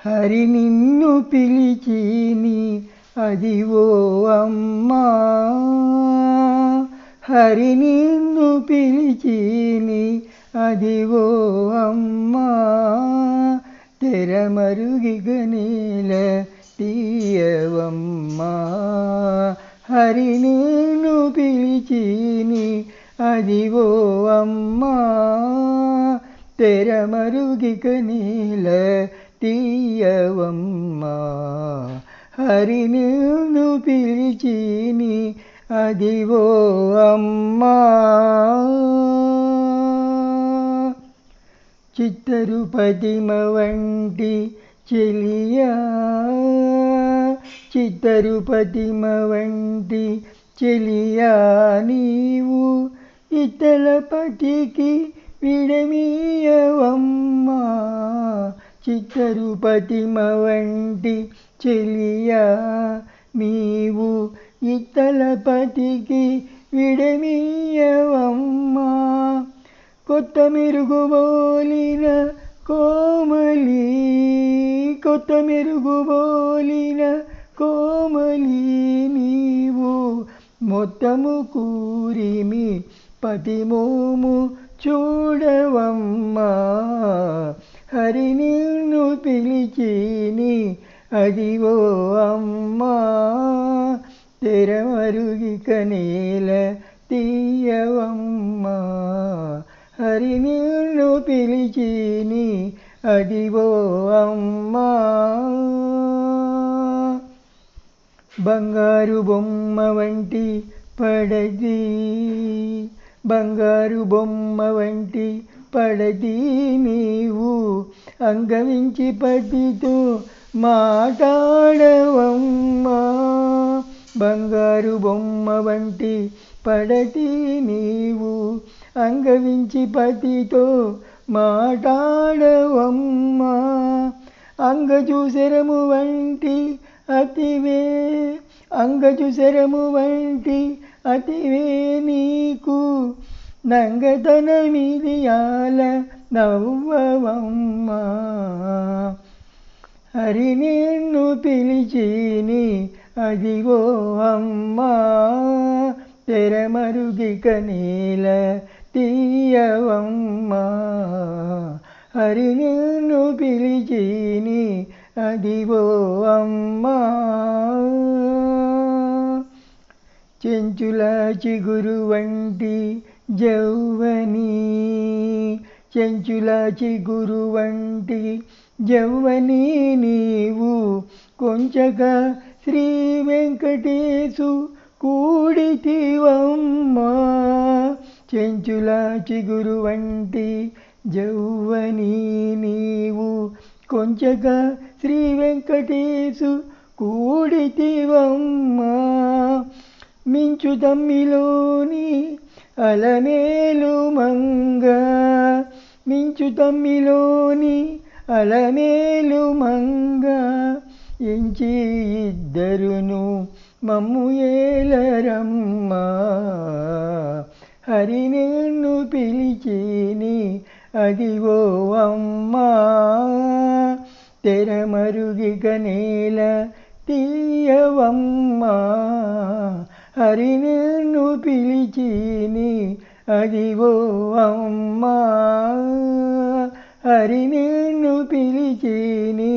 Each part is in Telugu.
హరి నిన్ను పిలిచిని అదివో అమ్మా, హరి నిన్ను పిలిచిని అదివో అమ్మా, తెరమరుగిగ నేల తీయవమ్మా. హరి నిన్ను పిలిచిని అదివో అమ్మా, తెరమరుగిక నేల తీయవమ్మా. హరి నిన్ను పిలిచిని అదివో అమ్మా. చిత్తరుపతిమ వంటి చెలియా, చిత్తరుపతిమ వంటి చెలియా, నీవు ఇతలపతికి విడమీయవమ్మా. చిత్తరుపతిమ వంటి చెలియా, నీవు ఇతలపతికి విడమీయవమ్మా. కొత్త మెరుగుబోలిన కోమలి, కొత్త మెరుగుబోలిన కోమలి, నీవు మొత్తము కూరిమి పతిమోము చూడవమ్మా. హరి నిన్ను పిలిచిని అదివో అమ్మా, తెరమరుగిక నేల తీయవమ్మా. హరి నిన్ను పిలిచిని అదివో అమ్మా. బంగారు బొమ్మ వంటి పడది, బంగారు బొమ్మ వంటి పడది, నీవు అంగవించి పతితో మాట్లాడవమ్మా. బంగారు బొమ్మ వంటి పడతి, నీవు అంగవించి పతితో మాట్లాడవమ్మా. అంగజుశరము వంటి అతివే, అంగజుశరము వంటి అతివే, నీకు నంగతనమిదియాల నవ్వవమ్మా. హరి నిన్ను పిలిచిని అదివో అమ్మా, తెరమరుగిక నేల తీయవమ్మా. హరి నిన్ను పిలిచిని అదివో అమ్మా. చెంచుల చిగురు వంటి జౌవని, చెంచుల చిగురు వంటి జౌవని, నీవు కొంచక శ్రీ వెంకటేశు కూడితివమ్మా. చెంచుల చిగురు వంటి జౌవని, నీవు కొంచక శ్రీ వెంకటేశు కూడితివమ్మా. మించు తమ్మిలోని అలమేలు మంగ, మించు తమ్మిలోని అలమేలు మంగ, ఎంచి ఇద్దరును మమ్ము ఏలరమ్మా. హరి నిన్ను పిలిచిని అదివో అమ్మా, తెరమరుగిక నేల తీయవమ్మా. హరి నిన్ను పిలిచిని అదివో అమ్మా, హరి నిన్ను పిలిచిని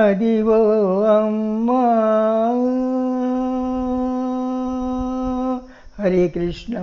అదివో అమ్మా. హరే కృష్ణ.